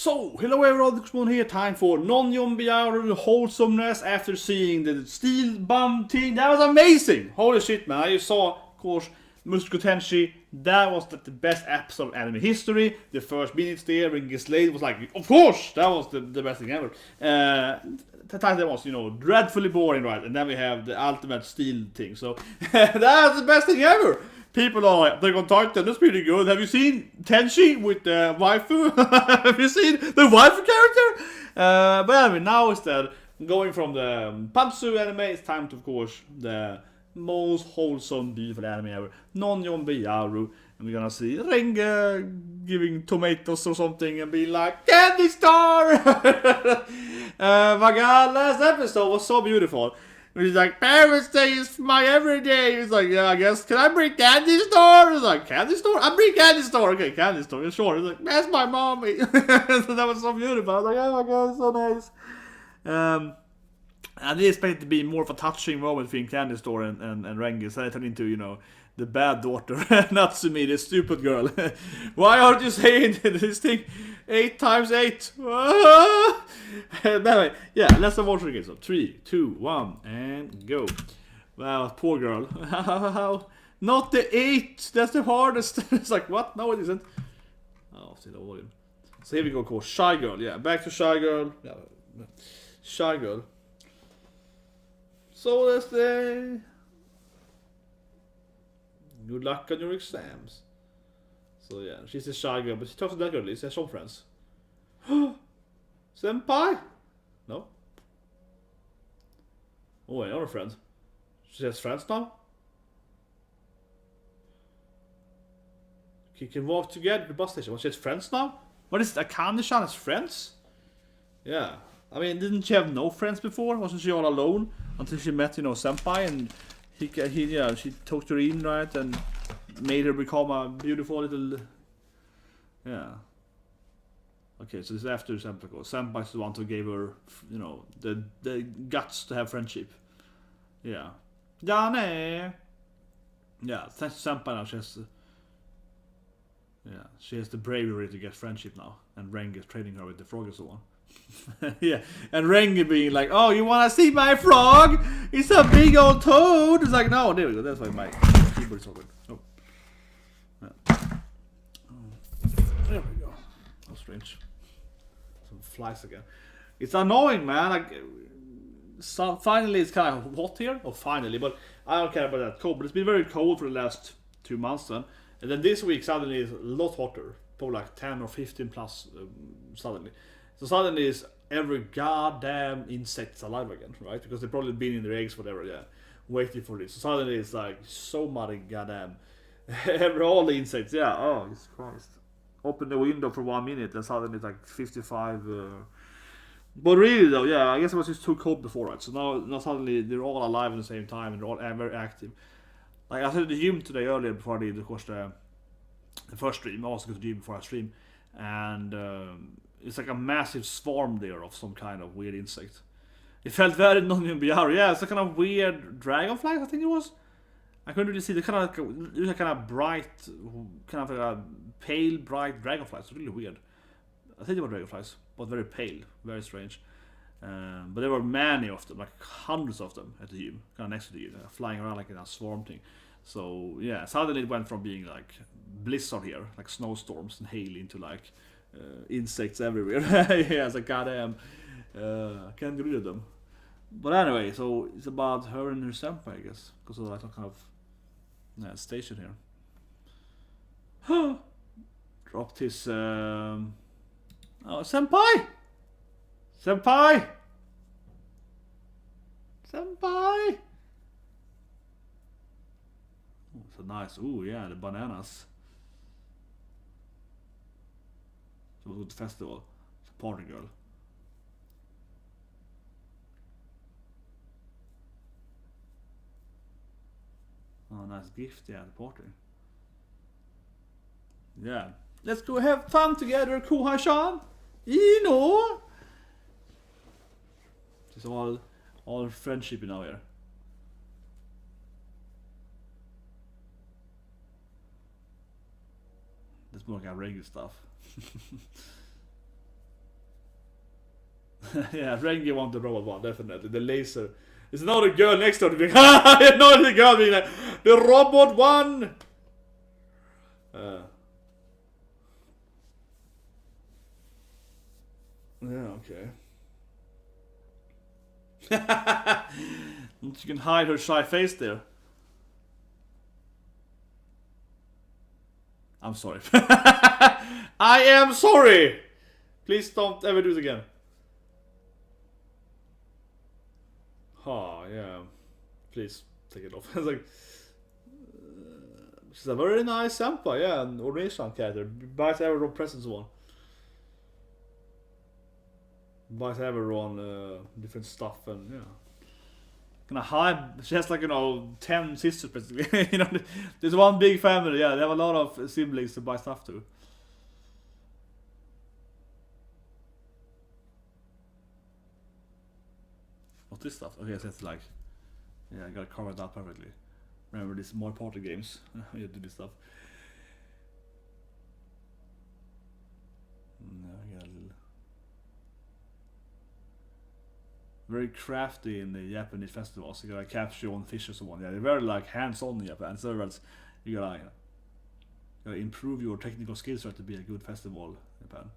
So, hello everyone, Konomi here. Time for non wholesomeness after seeing the steel bomb thing. That was amazing! Holy shit, man. I just saw, of course, Musco Tenshi. That was the best episode of anime history. The first minutes there, Ringy Slade was like, of course, that was the best thing ever. The title was, dreadfully boring, right? And then we have the ultimate steel thing. So, that's the best thing ever! People are like, they're on Titan, that's pretty good. Have you seen Tenshi with the waifu? Have you seen the waifu character? But anyway, now instead, going from the Pantsu anime, it's time to, of course, the most wholesome, beautiful anime ever. Non-Yonbi Yaru. And we're gonna see Renge giving tomatoes or something and be like, Candy Star! My god, last episode was so beautiful. He's like, Parents' Day is my everyday. He's like, yeah, I guess. Can I bring Candy Store? He's like, Candy Store? I bring Candy Store. Okay, Candy Store. Sure. He's like, that's my mommy. So that was so beautiful. I was like, oh my god, so nice. And they expect it to be more of a touching moment between Candy Store and Renge. So it turned into, the bad daughter, Natsumi, the stupid girl. Why aren't you saying this thing 8 times 8? Anyway, yeah, let's watch it again. So 3, 2, 1, and go. Well, poor girl. Not the 8. That's the hardest. It's like, what? No, it isn't. Oh, see the volume. So here we go, of course. Shy girl. Yeah, back to shy girl. Yeah, shy girl. So that's the. Good luck on your exams. So yeah, she's a shy girl, but she talks to that girl. She has some friends. Senpai? No. Oh, another friend. She has friends now? You can walk together to the bus station. What, she has friends now? What is it? Akane-chan has friends? Yeah. I mean, didn't she have no friends before? Wasn't she all alone? Until she met, Senpai and she took her in, right, and made her become a beautiful little, yeah. Okay, so this is after Senpai. Senpai is the one who gave her, the guts to have friendship. Yeah. Yane. Yeah, thanks to Senpai now she has the bravery to get friendship now, and Renge is training her with the frog and so on. Yeah, and Renge being like, oh, you wanna see my frog? It's a big old toad. It's like, no, there we go. That's why my keyboard is open. Oh. Yeah. There we go. How strange. Some flies again. It's annoying, man. Like, so finally it's kind of hot here. Oh, finally, but I don't care about that cold. But it's been very cold for the last 2 months then. And then this week suddenly is a lot hotter. Probably like 10 or 15 plus suddenly. So suddenly is every goddamn insect alive again, right? Because they've probably been in their eggs, whatever, yeah, waiting for this. So suddenly it's like so many goddamn, all the insects, yeah. Oh, Jesus Christ! Open the window for 1 minute and suddenly it's like 55. But really though, yeah, I guess it was just too cold before, right? So now suddenly they're all alive at the same time and they're all very active. Like I was at the gym today earlier before I did, of course, the first stream. I also go to the gym before I stream, and it's like a massive swarm there of some kind of weird insect. It felt very non-Biyori. Yeah, it's a kind of weird dragonfly, I think it was. I couldn't really see. They're kind of like kind of bright, kind of like a pale, bright dragonflies. It's really weird. I think they were dragonflies, but very pale, very strange. But there were many of them, like hundreds of them at the gym, kind of next to the gym, flying around like in a swarm thing. So yeah, suddenly it went from being like blizzard here, like snowstorms and hail, into like insects everywhere. Yeah, it's like goddamn, I can't get rid of them. But anyway, so it's about her and her senpai, I guess, because of like some kind of station here. Dropped his oh, senpai! Senpai! Senpai! Oh, so nice. Ooh, yeah, the bananas. So it was a good festival. It's a party girl. Oh, nice gift, yeah, the party. Yeah. Let's go have fun together, Kohai-chan! It's all friendship now here. That's more like a regular stuff. Yeah, Renge want the robot one, definitely. The laser. There's another girl next to her being another girl being like, the robot one! Yeah, okay. She can hide her shy face there. I'm sorry. I am sorry! Please don't ever do it again. Oh, yeah. Please take it off. It's like... she's a very nice senpai, yeah, an original character. Buys everyone presents one. Buys everyone different stuff and, yeah. Gonna hide... she has like, you know, 10 sisters basically. You know, there's one big family, yeah, they have a lot of siblings to buy stuff to. What's this stuff? Okay, so it's like... yeah, I gotta cover it up perfectly. Remember these more party games. You do this stuff. No, I got a little... very crafty in the Japanese festivals. You gotta capture your own fish or so on. Yeah, they're very like hands-on in Japan. So else you gotta, you know, gotta improve your technical skills right to be a good festival in Japan.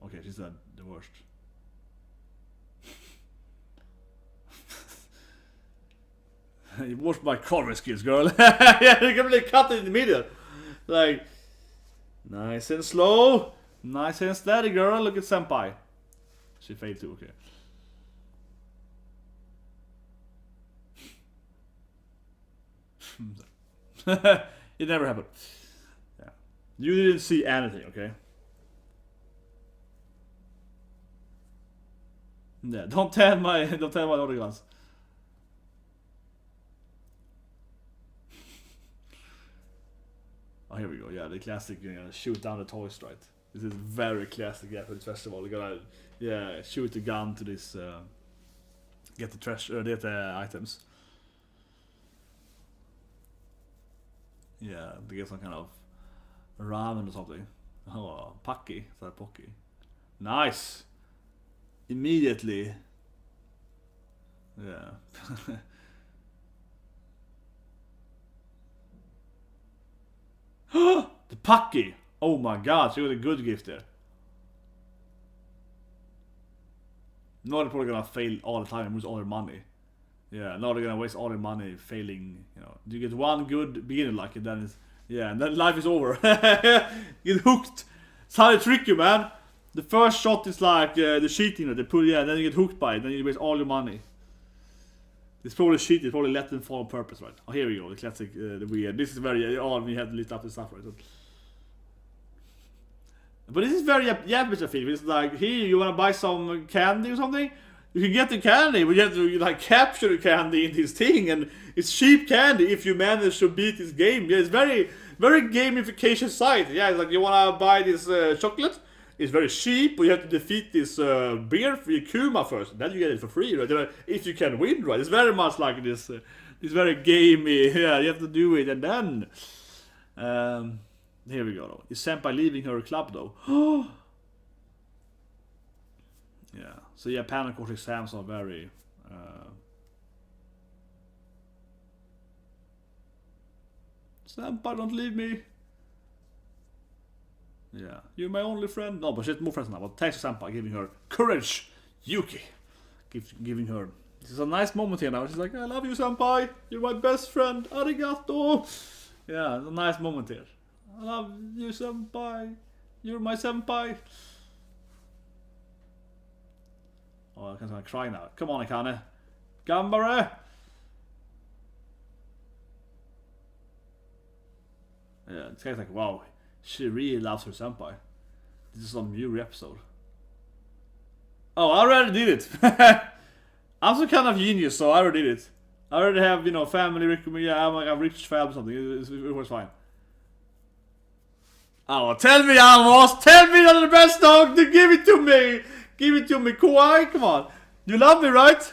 Okay, she's the worst. You watched my camera skills, girl. Yeah, you can really cut it in the middle. Like, nice and slow. Nice and steady, girl. Look at Senpai. She failed too, okay. It never happened. Yeah. You didn't see anything, okay? Yeah, don't tell my other guns. Oh, here we go. Yeah, the classic, you know, shoot down the toys, right? This is very classic Japanese festival. You gotta, yeah, shoot the gun to this, get the treasure, get the items. Yeah, to get some kind of ramen or something. Oh, Paki, so Pocky. Nice! Immediately. Yeah. The Paki! Oh my god, she got a good gift there. Now they're probably gonna fail all the time and lose all their money. Yeah, now they're gonna waste all their money failing, you know. You get one good beginner luck and then it's... yeah, and then life is over. Get hooked. It's how they trick you, man. The first shot is like the cheating that they put, yeah, and then you get hooked by it, then you waste all your money. It's probably cheating, probably let them fall on purpose, right? Oh, here we go, the classic, the weird. This is very, oh, we have to list up the stuff, right? So, but this is very Japanese, I feel. It's like, here, you wanna buy some candy or something? You can get the candy, but you have to like capture the candy in this thing, and it's cheap candy if you manage to beat this game. Yeah, it's very, very gamification site. Yeah, it's like you wanna buy this chocolate. It's very cheap, but you have to defeat this beer free Kuma first. Then you get it for free, right? You know, if you can win, right? It's very much like this. This very gamey. Yeah, you have to do it, and then here we go. Though. Is Senpai leaving her club though? Yeah. So Japan, of course, exams are very. Senpai, don't leave me. Yeah, you're my only friend. No, but she's more friends now. But thanks to Senpai giving her courage, Yuki, giving her. This is a nice moment here now. She's like, I love you, Senpai. You're my best friend. Arigato. Yeah, it's a nice moment here. I love you, Senpai. You're my Senpai. Oh, I'm gonna cry now. Come on, Akane. Gambare. Yeah, this guy's like, wow. She really loves her senpai. This is some new episode. Oh, I already did it. I'm some kind of genius, so I already did it. I already have, you know, family recommend. Yeah, I'm like a rich family or something. It was fine. Oh, tell me, Amos! Tell me you're the best dog! Give it to me! Give it to me, Kawaii! Come on! You love me, right?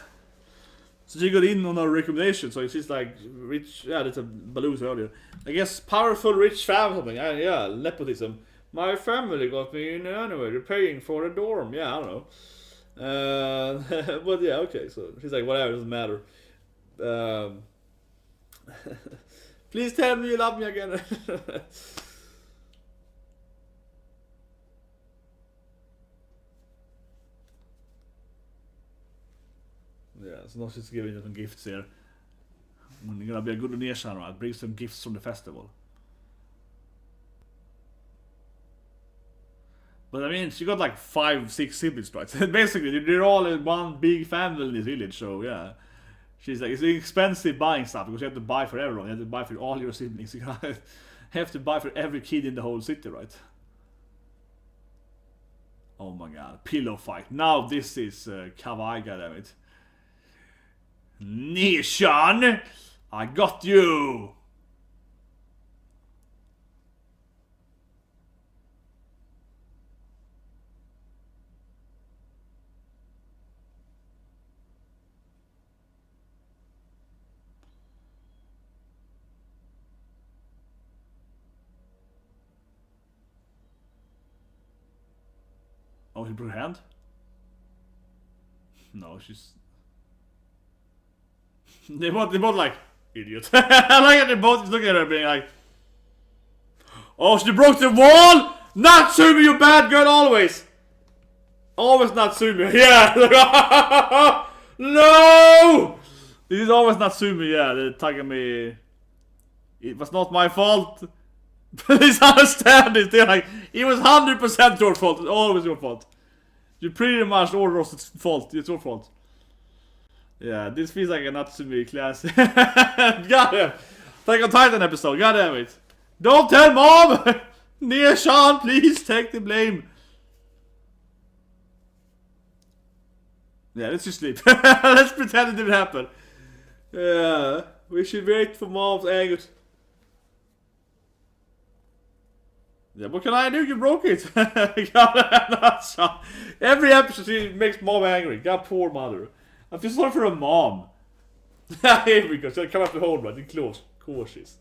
So she got in on her recommendation, so she's like rich. Yeah, that's a balloon earlier. I guess powerful rich family or something. Yeah, nepotism. My family got me in anyway. They're paying for the dorm. Yeah, I don't know. But yeah, okay. So she's like, whatever, doesn't matter. Please tell me you love me again. Yeah, so now she's giving you some gifts here. When you're gonna be a good donation, right? Bring some gifts from the festival. But I mean, she got like 5-6 siblings, right? Basically, they're all in one big family in this village, so yeah. She's like, it's expensive buying stuff because you have to buy for everyone. You have to buy for all your siblings. You have to buy for every kid in the whole city, right? Oh my god, pillow fight. Now this is kawaii, goddammit. Nishan! I got you! Oh, she broke her hand? No, she's... They both like, idiot. I like how they both looking at her being like, oh, she broke the wall! Natsumi, you bad girl, always! Always Natsumi, yeah! No! This is always Natsumi, yeah, they're tagging me. It was not my fault. Please understand this, they're like, it was 100% your fault, it's always your fault. You pretty much all Ross's fault, it's your fault. Yeah, this feels like a Natsumi class. Got him! Attack on Titan episode, god damn it. Don't tell mom! Near Sean, please take the blame. Yeah, let's just sleep. Let's pretend it didn't happen. Yeah, we should wait for mom's anger. Yeah, what can I do? You broke it. Every episode she makes mom angry. God, poor mother. I feel sorry for a mom. Here we go. She'll come up to hold right in close. Cautious.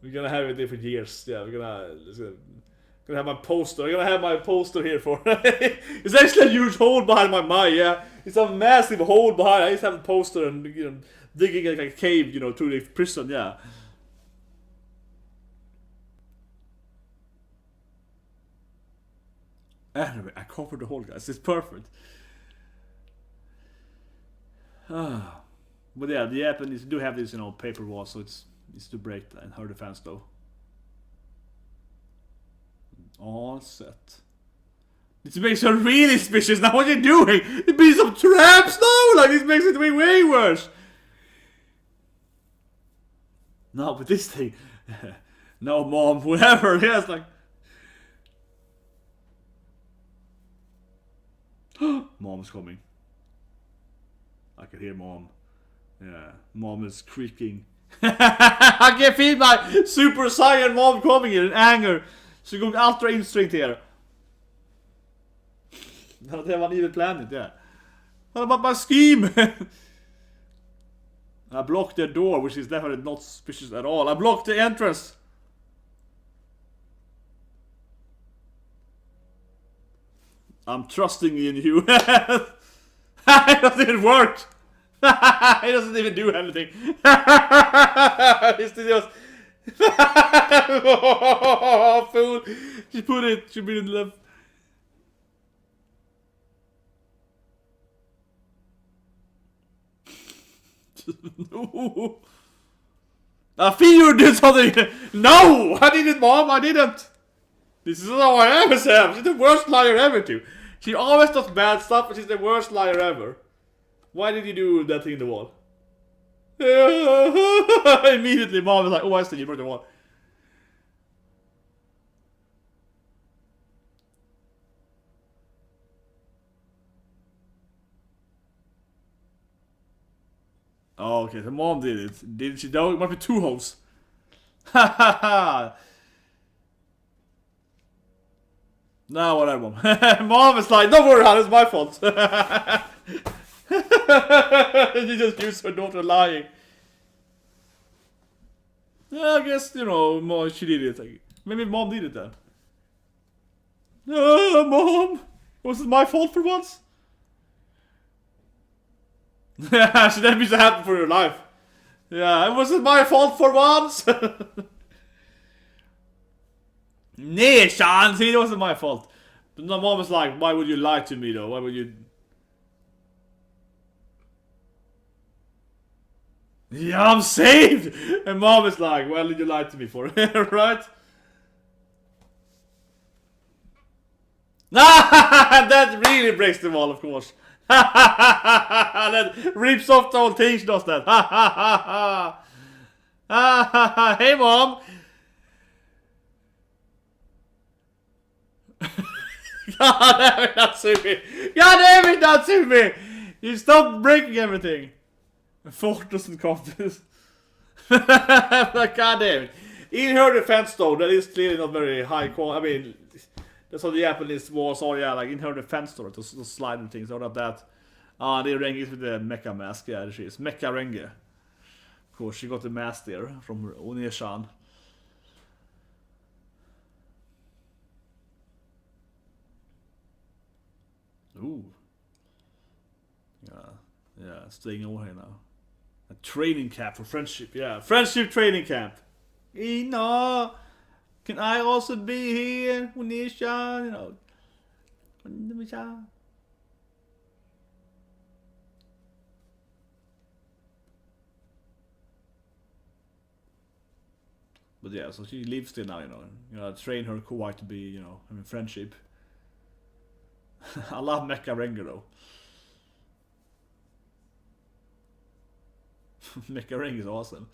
We're gonna have it there for years. Yeah, we're gonna have my poster. I'm gonna have my poster here for. It's actually a huge hole behind my mind. Yeah, it's a massive hole behind. I just have a poster and digging like a cave, through the prison. Yeah. Anyway, I covered the hole, guys. It's perfect. But yeah, the Japanese do have this, paper wall, so it's to break in her defense, though. All set. This makes her really suspicious. Now what are you doing? It be some traps now. Like this makes it way worse. No, but this thing. No, mom, whatever. Yes, like. Mom's coming. I can hear mom. Yeah, mom is creaking. I can feel my super saiyan mom coming here in anger. She's going ultra instinct here. No, they haven't even planned it, yeah. What about my scheme? I blocked the door, which is definitely not suspicious at all. I blocked the entrance. I'm trusting in you. It doesn't even work. It doesn't even do anything. It's just... Oh, fool. She put it in left. No. I feel you did something. No, I didn't, mom. I didn't. This is how I am, Sam. She's the worst liar ever, too. She always does bad stuff, but she's the worst liar ever. Why did you do that thing in the wall? Immediately, mom was like, oh, I see, you broke the wall. Oh, okay, so mom did it. Did she know? It must be two hoes. Ha ha ha! No, whatever, mom. Mom is like, don't worry, hon, it's my fault. You just used her daughter lying. Yeah, I guess, mom, she did it. Maybe mom did it then. Mom! Was it my fault for once? Yeah, should that be so happy for your life? Yeah, it wasn't my fault for once! Nee, Sean, see, it wasn't my fault. But my mom was like, why would you lie to me though? Why would you... Yeah, I'm saved! And mom is like, well, did you lie to me for? Right? That really breaks the wall, of course. That rips off the whole thing, does that. Hey, mom! God damn it, Natsumi! God damn it, Natsumi! You stopped breaking everything. Fort doesn't count this. God damn it. In her defense though, that is clearly not very high quality. I mean, that's how the Japanese was, or yeah, like in her defense though, those sliding things, out of that. The RENGE is with the mecha mask, yeah, she is. Mecha RENGE. Of course, she got the mask there from Oneshan. Ooh. Yeah, staying over here now. A training camp for friendship, yeah. Friendship training camp. Ino, can I also be here? Oneshan, you know. But yeah, so she lives there now, you know, train her kawaii to be, you know, having friendship. I love Mecha RENGE though. Mecha RENGE is awesome.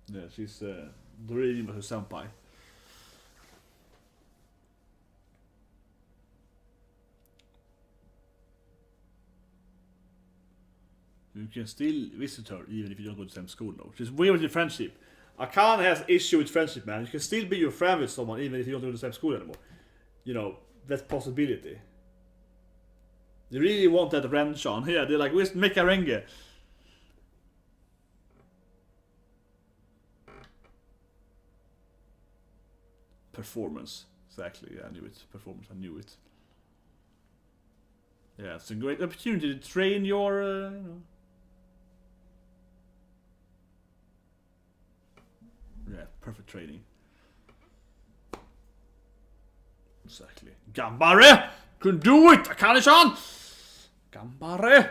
Yeah, she's the dream of her senpai. You can still visit her even if you don't go to the same school though. She's weird with your friendship. Akane has issue with friendship, man. You can still be your friend with someone even if you don't go to the same school anymore. You know, that's possibility. They really want that wrench on. Yeah, they're like, where's Mecha RENGE? Performance. Exactly, yeah, I knew it. Performance, I knew it. Yeah, it's a great opportunity to train your, you know. Yeah, perfect training. Exactly. Gambare! Can do it! Akane-san! Gambare!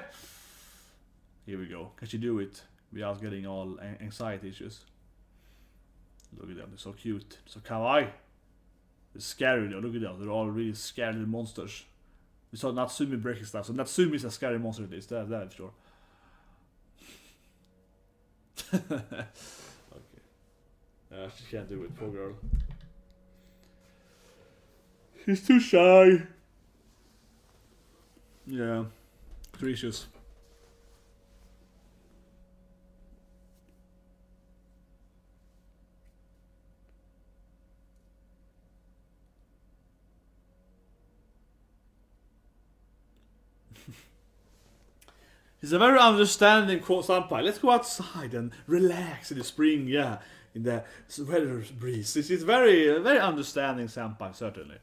Here we go. Can she do it without getting all anxiety issues? Look at them, they're so cute. So kawaii. They're scary though, look at them. They're all really scary little monsters. We saw Natsumi breaking stuff, so Natsumi is a scary monster at least, that I'm sure. Okay. She can't do it, poor girl. She's too shy. Yeah. Precious. He's a very understanding senpai. Let's go outside and relax in the spring, yeah, in the weather breeze. He's very, very understanding senpai, certainly.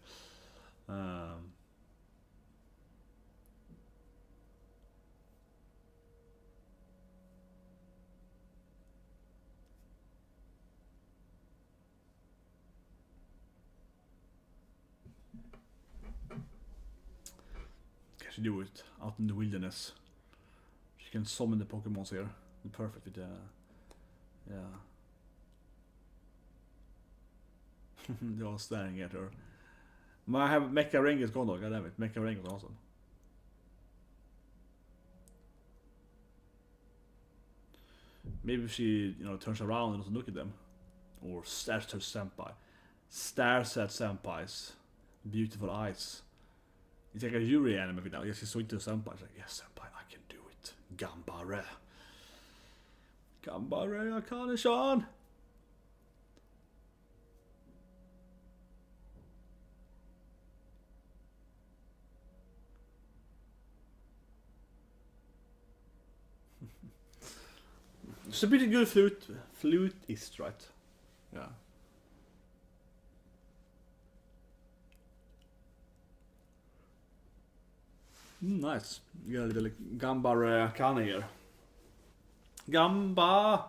Can she do it out in the wilderness? She can summon the Pokemons here. Perfect with yeah. They're all staring at her. I have Mecha RENGE is gone though, goddammit. Mecha RENGE is awesome. Maybe if she, you know, turns around and doesn't look at them. Or stares at her senpai. Stares at senpai's beautiful eyes. It's like a Yuri anime now. Yes, she's so into senpai. She's like, yes, senpai, I can do it. Gambare. Gambare, Akane-san. It's a pretty good flutist, right? Yeah. Nice. You got a little Gamba Akane here. Gamba!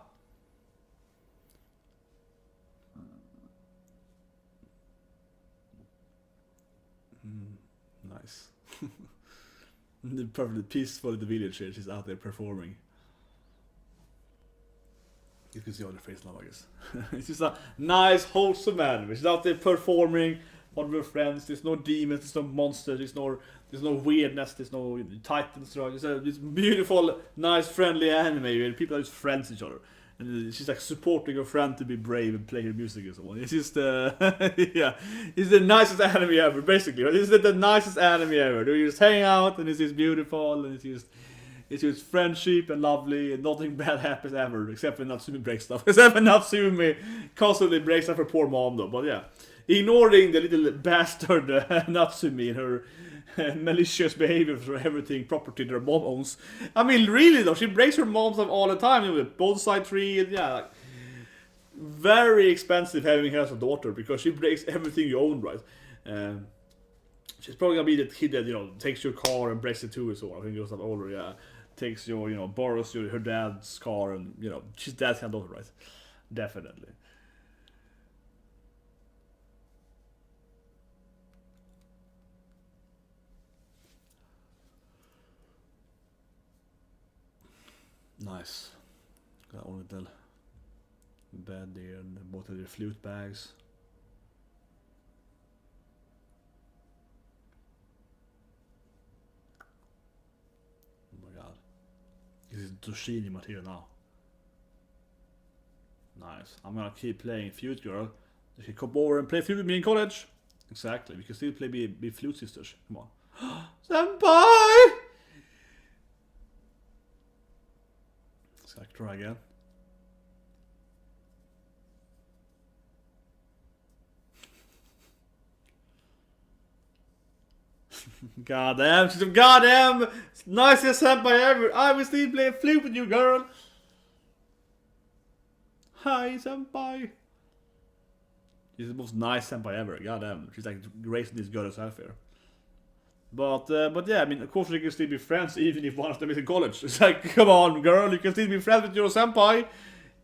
Nice. Perfectly peaceful in the village here. She's out there performing. You can see all the face now, I guess. It's just a nice, wholesome anime. She's out there performing on her friends. There's no demons, there's no monsters, there's no weirdness, there's no titans. It's beautiful, nice, friendly anime where people are just friends with each other. And she's like supporting her friend to be brave and play her music and so on. It's just, yeah, it's the nicest anime ever, basically. It's the nicest anime ever. They just hang out and it's just beautiful and it's just friendship and lovely and nothing bad happens ever, except when Natsumi breaks stuff. Except when Natsumi constantly breaks up her poor mom though, but yeah. Ignoring the little bastard Natsumi and her malicious behavior for everything property their mom owns. I mean, really though, she breaks her mom stuff all the time with bonsai tree and yeah, like, very expensive having her as a daughter because she breaks everything you own, right? She's probably gonna be the kid that, you know, takes your car and breaks it too and so on. I think it was that older, yeah. Takes your, you know, borrows her dad's car and, you know, she's that kind of daughter, right? Definitely. Nice. Got all the bed there and both of their flute bags. Oh my god. This is Toshini material now. Nice. I'm gonna keep playing Flute Girl. You can come over and play flute with me in college. Exactly. We can still play be flute sisters. Come on. Senpai! Try again. Goddamn, she's a goddamn nicest senpai ever. I will still play flute with you, girl. Hi, senpai. She's the most nice senpai ever. Goddamn, she's like raising this girl herself here. But yeah, I mean, of course we can still be friends even if one of them is in college. It's like, come on, girl, you can still be friends with your senpai.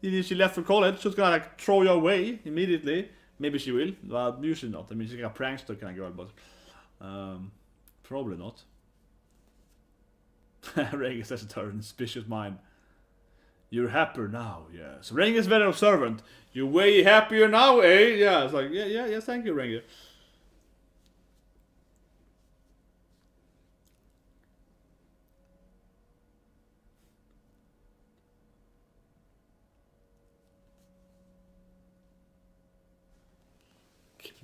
Even if she left for college, she's gonna like throw you away immediately. Maybe she will, but usually not. I mean, she's like a prankster kind of girl, but probably not. Renge says to her in suspicious mind. You're happier now, yes. Renge is very observant. You're way happier now, eh? Yeah, it's like, yeah, thank you, Renge.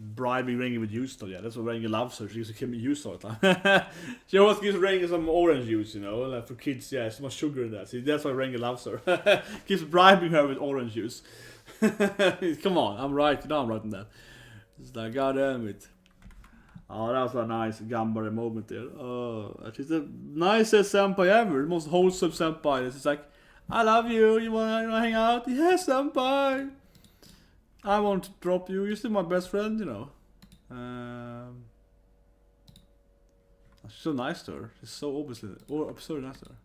Bribing Renge with juice though, yeah, that's what Renge loves her. She used to give me juice all the time. She always gives Renge some orange juice, you know, like for kids, yeah, so much sugar in that. See, that's why Renge loves her. Keeps bribing her with orange juice. Come on, I'm right, you know I'm right in that. It's like, goddamn it. Oh, that was a nice Gambare moment there. Oh, she's the nicest senpai ever, the most wholesome senpai. It's like, I love you, you wanna hang out? Yes, senpai! I won't drop you. You're still my best friend, you know. She's so nice to her. She's so obviously absurd nice to her.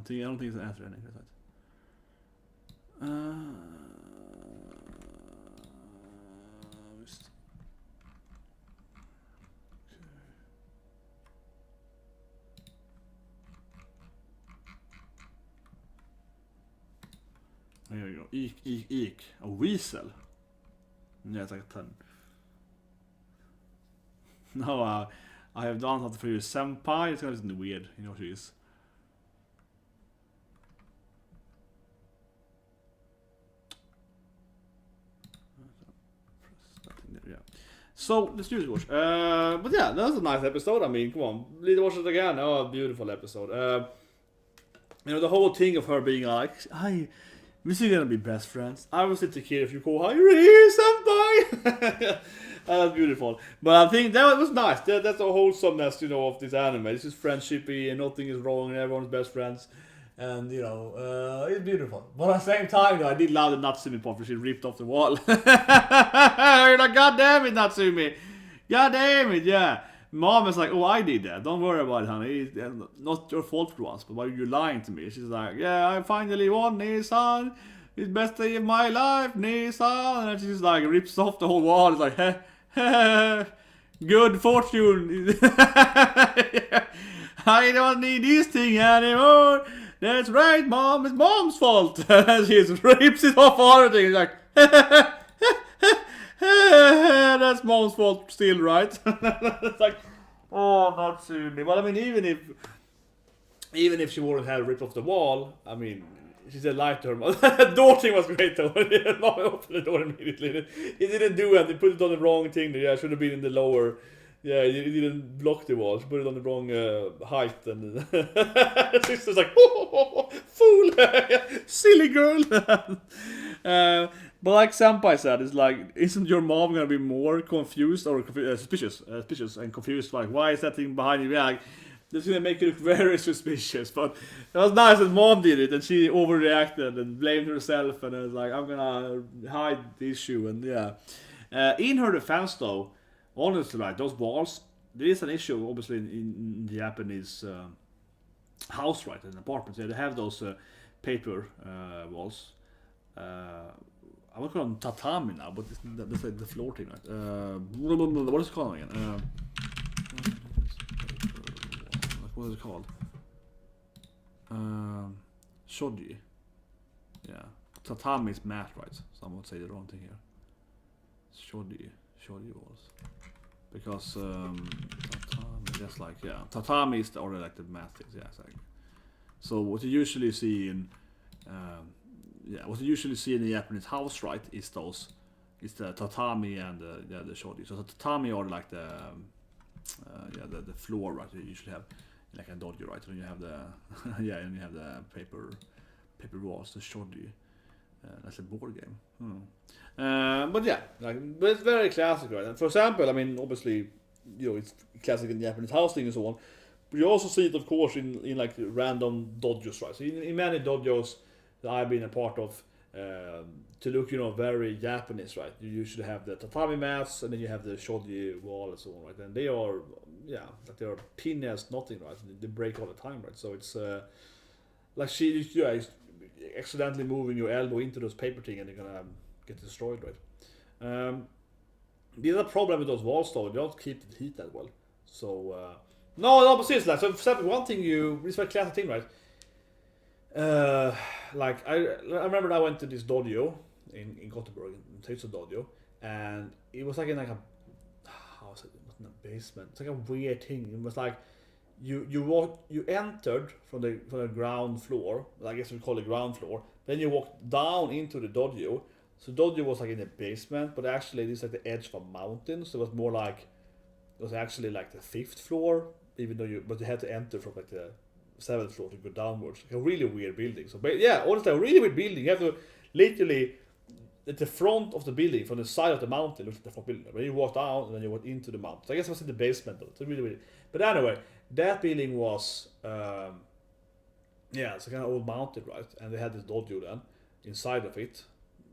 I don't think it's an answer anything. Just there you go. Eek. A weasel. Yeah, it's like a 10. No, I have done something for you, senpai. It's kind of weird, you know what she is. So let's do it, watch. But yeah, that was a nice episode. I mean, come on, let's watch it again. Oh, beautiful episode. The whole thing of her being like, "Hi, we're still gonna be best friends. I will sit the kid if you call her here, senpai." That's beautiful. But I think that was nice. That's the wholesomeness, of this anime. This is friendshipy and nothing is wrong and everyone's best friends. And, it's beautiful. But at the same time, though, I did love the Natsumi part where she ripped off the wall. You're like, God damn it, Natsumi. God damn it, yeah. Mom is like, oh, I did that. Don't worry about it, honey. It's not your fault for once, but why are you lying to me? She's like, yeah, I finally won, Nissan. It's best day of my life, Nissan. And she's like, rips off the whole wall. It's like, good fortune. I don't need this thing anymore. That's right, Mom. It's Mom's fault. And she rips it off all the things. Like, that's Mom's fault still, right? It's like, oh, not soon. But I mean, even if she wouldn't have ripped off the wall, I mean, she said lied to her mom. The door thing was great though. Mom opened the door immediately. He didn't do it. He put it on the wrong thing. Yeah, should have been in the lower. Yeah, he didn't block the wall. She put it on the wrong height. And sister's like, oh, fool, silly girl. But like Senpai said, it's like, isn't your mom gonna be more confused or suspicious and confused? Like, why is that thing behind you? Yeah, like, this is gonna make you look very suspicious. But it was nice that Mom did it, and she overreacted and blamed herself, and I was like, I'm gonna hide the issue. And yeah, in her defense, though, honestly, like those walls, there is an issue, obviously, in the Japanese house, right, in apartments. Yeah, they have those paper walls. I would call them tatami now, but that's like the floor thing, right? What is it called again? What is it called? Shoji. Yeah. Tatami is mat, right? Someone would say the wrong thing here. Shoji walls. Because tatami, that's like, yeah. Tatami is already like the mat things, yeah, exactly. So what you usually see in what you usually see in the Japanese house, right, is the tatami and the shoji. So the tatami are like the floor, right, you usually have like a dojo, right, and you have the and you have the paper walls, the shoji. That's a board game. But yeah, but it's very classic, right? And for example, I mean, obviously, it's classic in Japanese housing and so on. But you also see it, of course, in like random dojos, right? So in many dojos that I've been a part of, to look, very Japanese, right? You usually have the tatami mats, and then you have the shoji wall and so on, right? And they are, like they are thin as nothing, right? They break all the time, right? So it's like accidentally moving your elbow into those paper thing, and they're gonna get destroyed, right? The other problem with those walls, though, they don't keep the heat that well. So no, but seriously, so for example, one thing this very classic thing, right? Like I remember I went to this dojo in Gothenburg, in Teiso dojo, and it was like in like a, how was it? Not in a basement. It's like a weird thing. It was like you entered from the ground floor. I guess we call it ground floor. Then you walked down into the dojo. So dojo was like in the basement, but actually this is like the edge of a mountain. So it was more like, it was actually like the 5th floor, even though but you had to enter from like the 7th floor to go downwards. Like a really weird building. So but yeah, honestly, a really weird building. You have to literally, at the front of the building, from the side of the mountain, look at the front building. When you walk down and then you walk into the mountain. So I guess it was in the basement though. It's really weird. But anyway, that building was it's a kind of old mountain, right? And they had this dojo then inside of it.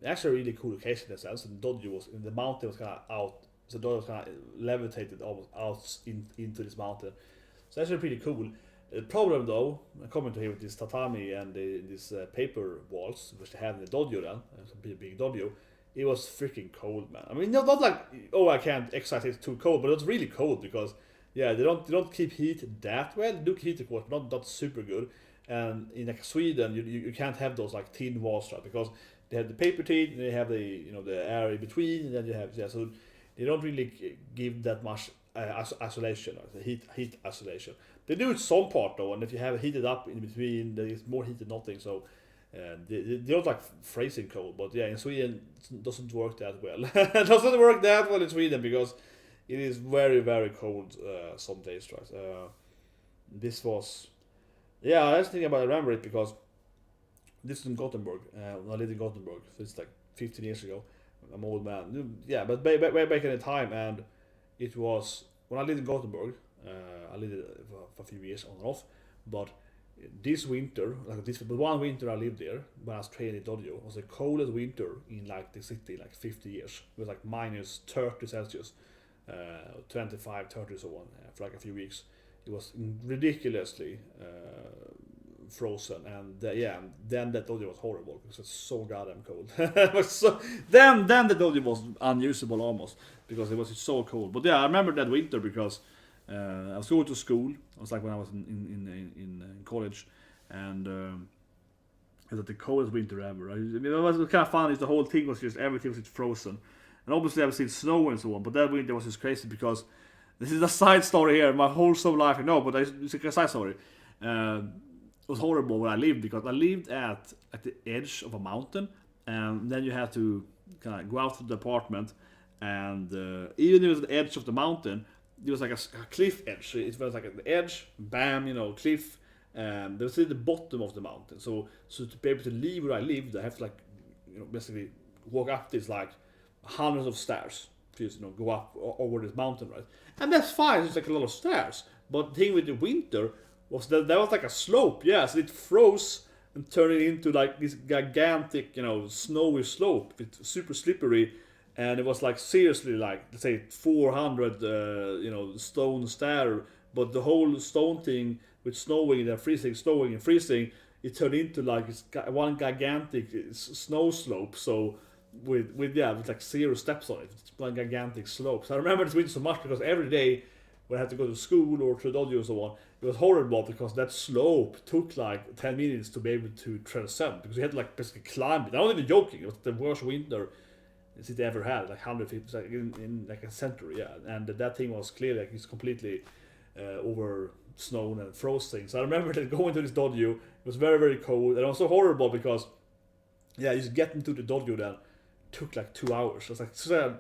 Actually, a really cool location in a sense. And the dojo was in the mountain, was kind of out. So the dojo was kind of levitated almost out into this mountain. So that's pretty cool. The problem, though, I comment here with this tatami and these paper walls, which they had in the dojo then, it's a big dojo. It was freaking cold, man. I mean, not like, oh, I can't exercise, it's too cold, but it's really cold because, yeah, they don't keep heat that well. They do keep heat, of course, but not super good. And in like Sweden, you can't have those like thin walls, right? Because they have the paper thin, and they have the the area in between, and then you have so they don't really give that much isolation, right? The heat isolation. They do it some part though, and if you have it heated up in between, there is more heat than nothing. So They don't like freezing cold, but yeah, in Sweden it doesn't work that well. It doesn't work that well in Sweden because it is very, very cold some days, right? This was, yeah, I was thinking about, I remember it because this is in Gothenburg. When I lived in Gothenburg, so it's like 15 years ago. I'm an old man. Yeah, but way back in the time, and it was when I lived in Gothenburg. I lived for a few years on and off, but this winter, but one winter I lived there when I was training in dojo, was the coldest winter in like the city, like 50 years. It was like minus 30 Celsius, 25, 30 so on for like a few weeks. It was ridiculously frozen, and then the dojo was horrible because it was so goddamn cold. It was then the dojo was unusable almost because it was so cold. But yeah, I remember that winter because I was going to school. It was like when I was in college, and it was the coldest winter ever. I mean, it was kind of funny. The whole thing was just everything was just frozen, and obviously I've seen snow and so on. But that winter was just crazy because this is a side story here. My wholesome life, I know, but it's a side story. It was horrible where I lived because I lived at the edge of a mountain, and then you had to kind of go out to the apartment, and even though it was the edge of the mountain, it was like a cliff edge. It was like the edge, bam, cliff. There was at the bottom of the mountain. So to be able to leave where I lived, I have to basically walk up this like hundreds of stairs to just go up over this mountain, right? And that's fine. It's like a lot of stairs. But the thing with the winter was that there was like a slope. Yeah, so it froze and turned it into like this gigantic, snowy slope. It's super slippery. And it was like seriously like, let's say 400 stone stair, but the whole stone thing with snowing and freezing, it turned into like one gigantic snow slope. So with like 0 steps on it, it's one gigantic slope. So I remember this winter so much because every day when I had to go to school or to dojo and so on, it was horrible because that slope took like 10 minutes to be able to transcend because you had to like basically climb it. I'm not even joking. It was the worst winter the city ever had, like 150 in like a century, yeah. And that thing was clearly like it's completely over snow and frozen. So I remember that going to this dojo, it was very, very cold, and it was so horrible because just getting to the dojo then took like 2 hours. It was like so,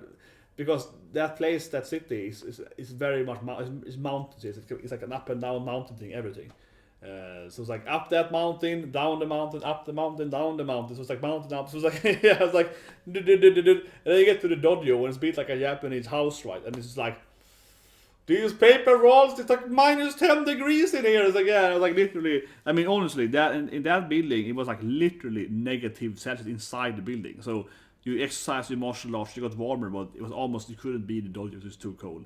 because that place, that city is very much is mountains. It's like an up and down mountain thing, everything. So it's like up that mountain, down the mountain, up the mountain, down the mountain. So it's like mountain up. So it's like it's like and then you get to the dojo and it's built like a Japanese house, right? And it's like these paper walls. It's like minus 10 degrees in here. It's like it was like literally. I mean, honestly, that in that building, it was like literally negative Celsius inside the building. So you exercise your martial arts, you got warmer, but it was almost you couldn't be in the dojo. It was too cold.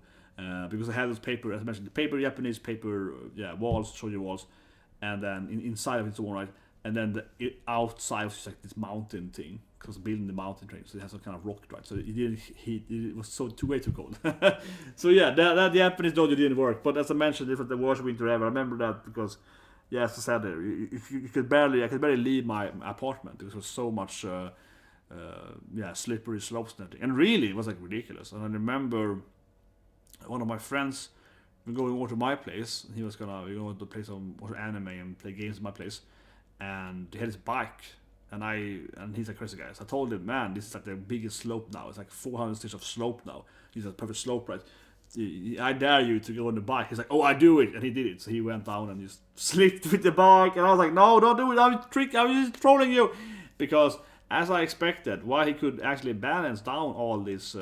Because I had those paper, as I mentioned, the paper Japanese paper, walls, shoji walls. And then inside of it's all right, and then outside was just like this mountain thing, because building the mountain train, so it has some kind of rock, right? So it didn't heat, it was way too cold. So that Japanese dojo didn't work. But as I mentioned, it was the worst winter ever. I remember that because, as I said, I could barely leave my apartment because there was so much, slippery slopes and everything. And really, it was like ridiculous. And I remember one of my friends going over to my place. He was gonna to play some anime and play games at my place, and he had his bike, and he's a crazy guy. So I told him, man, this is like the biggest slope now. It's like 400 stairs of slope now. He's a perfect slope, right? I dare you to go on the bike. He's like, oh, I do it, and he did it. So he went down and just slipped with the bike, and I was like, no, don't do it. I was just trolling you, because as I expected, why he could actually balance down all this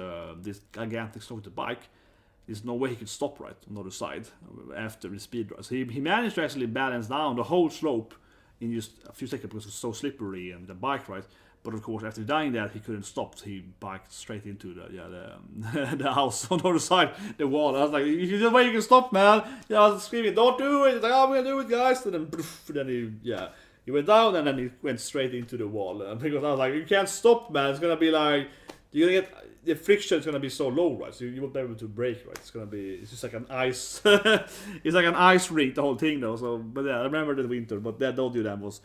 gigantic slope with the bike. There's no way he could stop right on the other side after the speed run. So he managed to actually balance down the whole slope in just a few seconds because it was so slippery and the bike ride. But of course, after dying that, he couldn't stop. So he biked straight into the house on the other side, the wall. I was like, "There's no way you can stop, man!" I was screaming, "Don't do it!" He's like, "Oh, we're gonna do it, guys!" And then he went down and then he went straight into the wall. And because I was like, "You can't stop, man! It's gonna be like you're gonna get." The friction is gonna be so low, right? So you won't be able to brake, right? It's just like an ice. It's like an ice rink, the whole thing, though. So, but I remember the winter. But that dojo then was,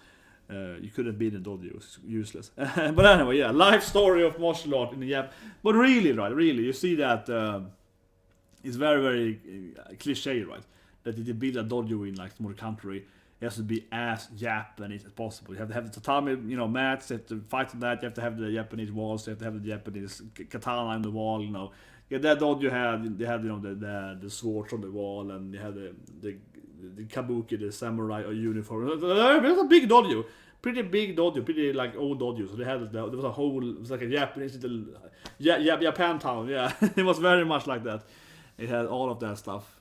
you couldn't be in the dojo. It was useless. But anyway, life story of martial art in the Jap. But really, right? Really, you see that it's very, very cliche, right? That they build a dojo in like small country, it has to be as Japanese as possible. You have to have the tatami, mats. You have to fight on that. You have to have the Japanese walls. You have to have the Japanese katana on the wall. Yeah, that dojo they had the swords on the wall, and they had the kabuki, the samurai uniform. It was a big dojo, pretty big dojo, pretty like old dojo. So they had there was a whole, it was like a Japanese little Japan town. Yeah, it was very much like that. It had all of that stuff.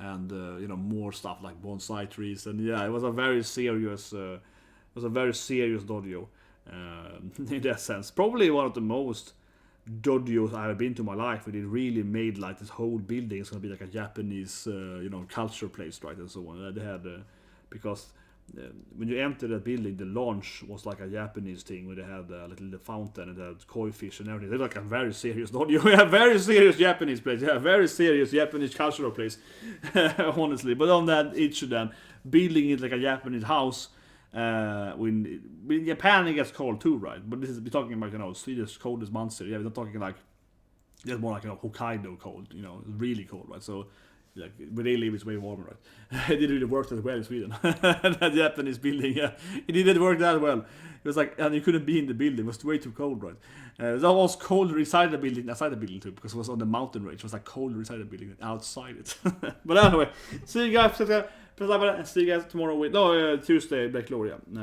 And more stuff like bonsai trees, and yeah, it was a very serious dojo in that sense. Probably one of the most dojos I have been to in my life, where they really made like this whole building is gonna be like a Japanese culture place, right, and so on. They had because when you enter that building, the launch was like a Japanese thing where they had a little fountain and they had koi fish and everything. They're like a very serious dojo. We have very serious Japanese place. Yeah, very serious Japanese cultural place, honestly. But on that issue, then building it like a Japanese house. When in Japan it gets cold too, right? But this is we're talking about Swedish coldest monster. Yeah, we're not talking like just more like Hokkaido cold. Really cold, right? So. Like, where they live is way warmer, right? It didn't really work that well in Sweden. That Japanese building, yeah, it didn't work that well. It was like, and you couldn't be in the building; it was way too cold, right? It was almost colder inside the building, outside the building too, because it was on the mountain range. It was like colder inside the building than outside it. But anyway, see you guys. See you guys tomorrow with Tuesday, Black Gloria.